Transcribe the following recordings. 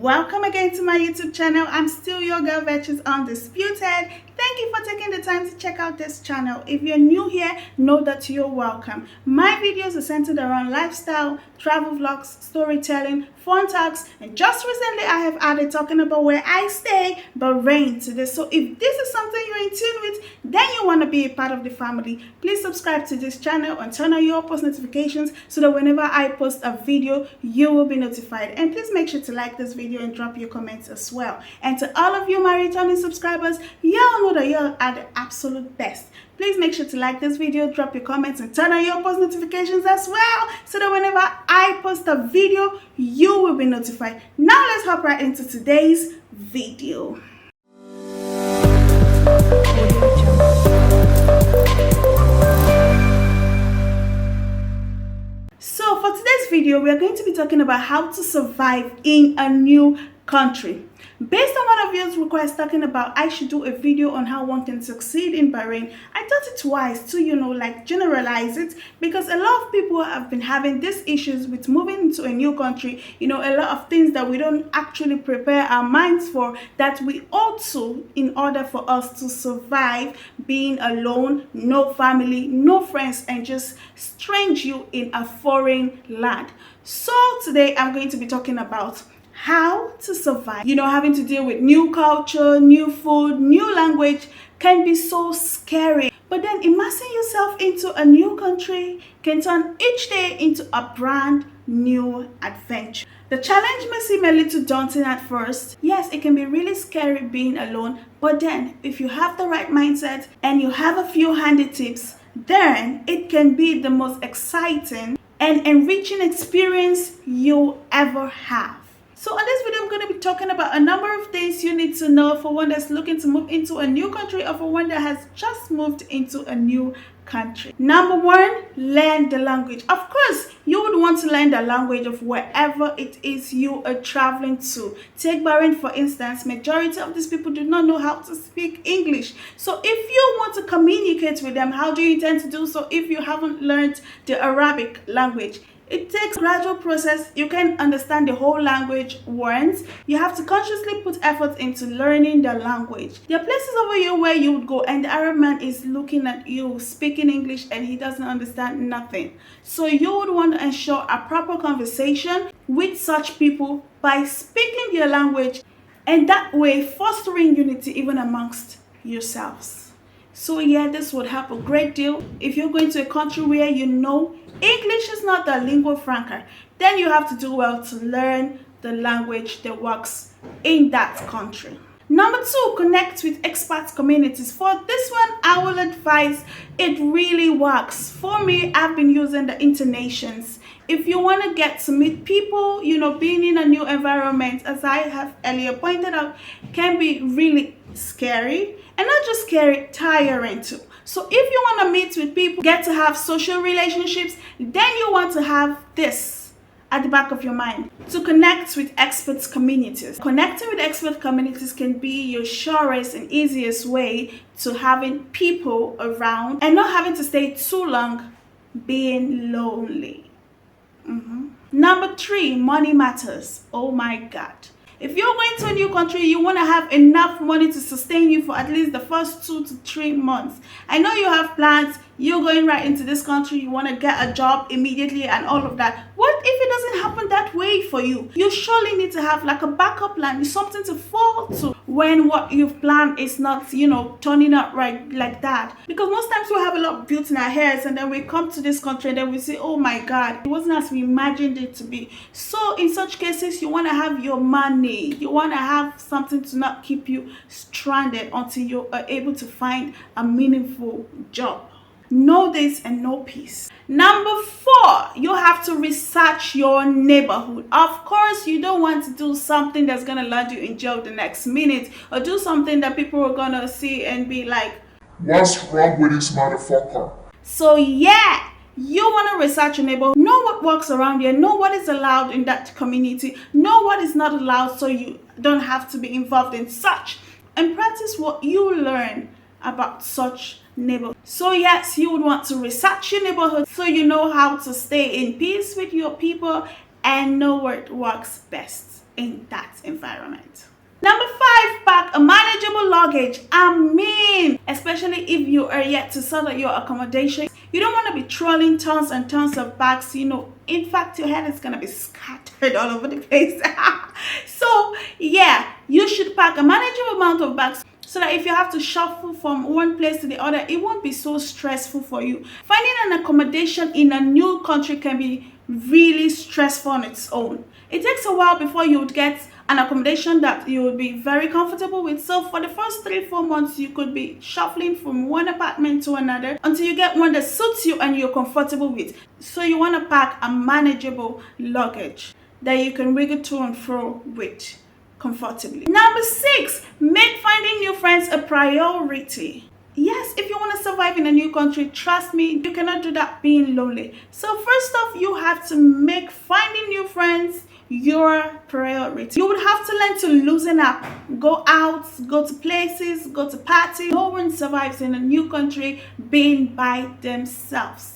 Welcome again to my YouTube channel. I'm still your girl Virtues Undisputed. Thank you for taking the time to check out this channel. If you're new here, know that you're welcome. My videos are centered around lifestyle, travel vlogs, storytelling, fun talks, and just recently I have added talking about where I stay, Bahrain, to this. So if this is something you're in tune with, then you want to be a part of the family, please subscribe to this channel and turn on your post notifications so that whenever I post a video, you will be notified. And please make sure to like this video and drop your comments as well. And to all of you my returning subscribers, y'all know that y'all are the absolute best. Please make sure to like this video, drop your comments, and turn on your post notifications as well so that whenever I post a video, you will be notified. Now let's hop right into today's video. So for today's video, we are going to be talking about how to survive in a new country. Based on one of your requests talking about I should do a video on how one can succeed in Bahrain, I thought it wise to generalize it, because a lot of people have been having these issues with moving into a new country. A lot of things that we don't actually prepare our minds for, that we ought to, in order for us to survive being alone, no family, no friends, and just strange you in a foreign land. So today I'm going to be talking about how to survive. Having to deal with new culture, new food, new language can be so scary. But then immersing yourself into a new country can turn each day into a brand new adventure. The challenge may seem a little daunting at first. Yes, it can be really scary being alone. But then if you have the right mindset and you have a few handy tips, then it can be the most exciting and enriching experience you'll ever have. So on this video, I'm going to be talking about a number of things you need to know for one that's looking to move into a new country, or for one that has just moved into a new country. Number one, learn the language. Of course, you would want to learn the language of wherever it is you are traveling to. Take Bahrain for instance. Majority of these people do not know how to speak English. So if you want to communicate with them, how do you intend to do so if you haven't learned the Arabic language? It takes a gradual process. You can understand the whole language once. You have to consciously put effort into learning the language. There are places over here where you would go and the Arab man is looking at you speaking English and he doesn't understand nothing. So you would want to ensure a proper conversation with such people by speaking their language, and that way fostering unity even amongst yourselves. So yeah, this would help a great deal. If you're going to a country where English is not the lingua franca, then you have to do well to learn the language that works in that country. Number two, connect with expat communities. For this one, I will advise it really works. For me, I've been using the Internations. If you want to get to meet people, being in a new environment, as I have earlier pointed out, can be really scary, and not just scary, tiring too. So if you want to meet with people, get to have social relationships, then you want to have this at the back of your mind, to connect with expat communities. Connecting with expat communities can be your surest and easiest way to having people around and not having to stay too long being lonely. Number three, money matters. Oh my God. If you're going to a new country, you want to have enough money to sustain you for at least the first 2 to 3 months. I know you have plans. You're going right into this country. You want to get a job immediately and all of that. What if it doesn't happen that way for you? You surely need to have like a backup plan, something to fall to when what you've planned is not, turning out right like that. Because most times we have a lot built in our heads, and then we come to this country and then we say, oh my God, it wasn't as we imagined it to be. So in such cases, you want to have your money. You want to have something to not keep you stranded until you are able to find a meaningful job. Know this and know peace. Number four, you have to research your neighborhood. Of course, you don't want to do something that's going to land you in jail the next minute, or do something that people are going to see and be like, what's wrong with this motherfucker? So yeah, you want to research your neighborhood, know what works around here, know what is allowed in that community, know what is not allowed, so you don't have to be involved in such, and practice what you learn about such neighborhood. So yes, you would want to research your neighborhood so you know how to stay in peace with your people and know what works best. in that environment. Number 5, pack a manageable luggage. Especially if you are yet to settle your accommodation, you don't want to be trolling tons and tons of bags. In fact, your head is going to be scattered all over the place. So, yeah, you should pack a manageable amount of bags so that if you have to shuffle from one place to the other, it won't be so stressful for you. Finding an accommodation in a new country can be really stressful on its own. It takes a while before you would get an accommodation that you would be very comfortable with. So for the first 3-4 months, you could be shuffling from one apartment to another until you get one that suits you and you're comfortable with. So you want to pack a manageable luggage that you can wiggle to and fro with comfortably. Number 6, make finding new friends a priority. Yes, if you want to survive in a new country, trust me, you cannot do that being lonely. So first off, you have to make finding new friends your priority. You would have to learn to loosen up, go out, go to places, go to parties. No one survives in a new country being by themselves.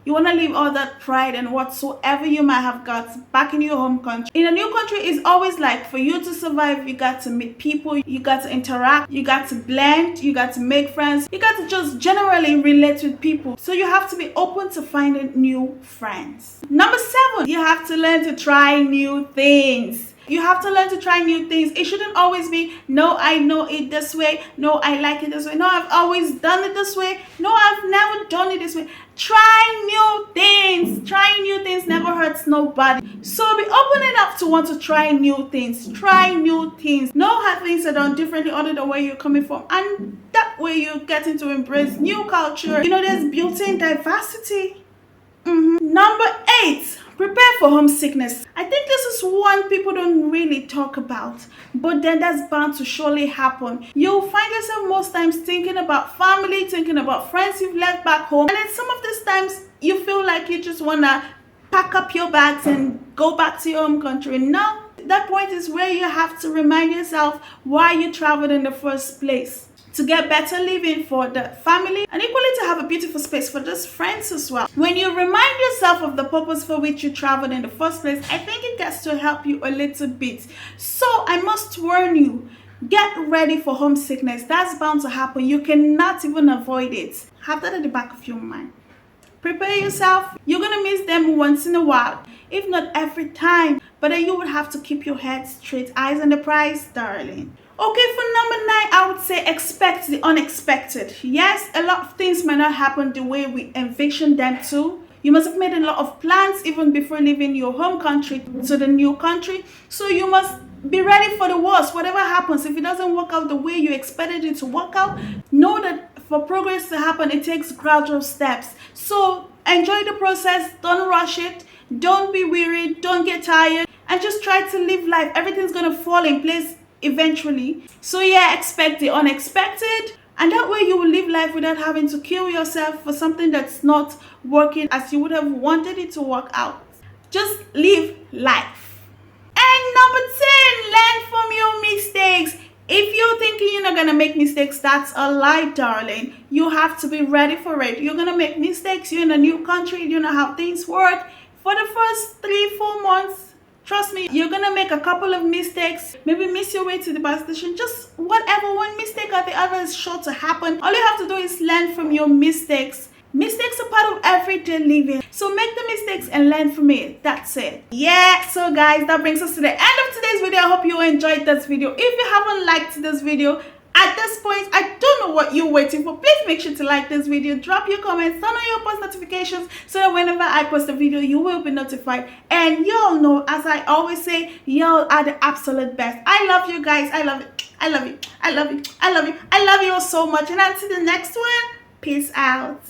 You want to leave all that pride and whatsoever you might have got back in your home country. In a new country, it's always like for you to survive, you got to meet people, you got to interact, you got to blend, you got to make friends, you got to just generally relate with people. So you have to be open to finding new friends. Number 7, you have to learn to try new things. You have to learn to try new things. It shouldn't always be, no, I know it this way. No, I like it this way. No, I've always done it this way. No, I've never done it this way. Try new things. Trying new things never hurts nobody. So be open enough to want to try new things. Try new things. Know how things are done differently other than where you're coming from. And that way you're getting to embrace new culture. There's built-in diversity. Number 8. Prepare for homesickness. I think this is one people don't really talk about, but then that's bound to surely happen. You'll find yourself most times thinking about family, thinking about friends you've left back home, and then some of these times you feel like you just want to pack up your bags and go back to your home country. No, that point is where you have to remind yourself why you traveled in the first place. To get better living for the family and equally to have a beautiful space for those friends as well. When you remind yourself of the purpose for which you traveled in the first place, I think it gets to help you a little bit. So I must warn you, get ready for homesickness. That's bound to happen. You cannot even avoid it. Have that at the back of your mind. Prepare yourself. You're going to miss them once in a while, if not every time. But then you would have to keep your head straight. Eyes on the prize, darling. Okay, for number 9, I would say expect the unexpected. Yes, a lot of things might not happen the way we envision them to. You must have made a lot of plans even before leaving your home country to the new country. So you must be ready for the worst. Whatever happens, if it doesn't work out the way you expected it to work out, know that for progress to happen, it takes gradual steps. So enjoy the process. Don't rush it. Don't be weary. Don't get tired. And just try to live life. Everything's going to fall in place eventually. So yeah, expect the unexpected, and that way you will live life without having to kill yourself for something that's not working as you would have wanted it to work out. Just live life. And number 10, learn from your mistakes. If you're thinking you're not gonna make mistakes, that's a lie, darling. You have to be ready for it. You're gonna make mistakes. You're in a new country. You know how things work. For the first 3-4 months, trust me, you're gonna make a couple of mistakes, maybe miss your way to the bus station, just whatever, one mistake or the other is sure to happen. All you have to do is learn from your mistakes. Mistakes are part of everyday living. So make the mistakes and learn from it. That's it. Yeah, so guys, that brings us to the end of today's video. I hope you enjoyed this video. If you haven't liked this video, at this point, I don't know what you're waiting for. Please make sure to like this video, drop your comments, turn on your post notifications so that whenever I post a video, you will be notified. And y'all know, as I always say, y'all are the absolute best. I love you guys. I love it. I love you. I love you. I love you. I love you all so much. And until the next one, peace out.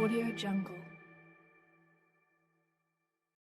Audio Jungle.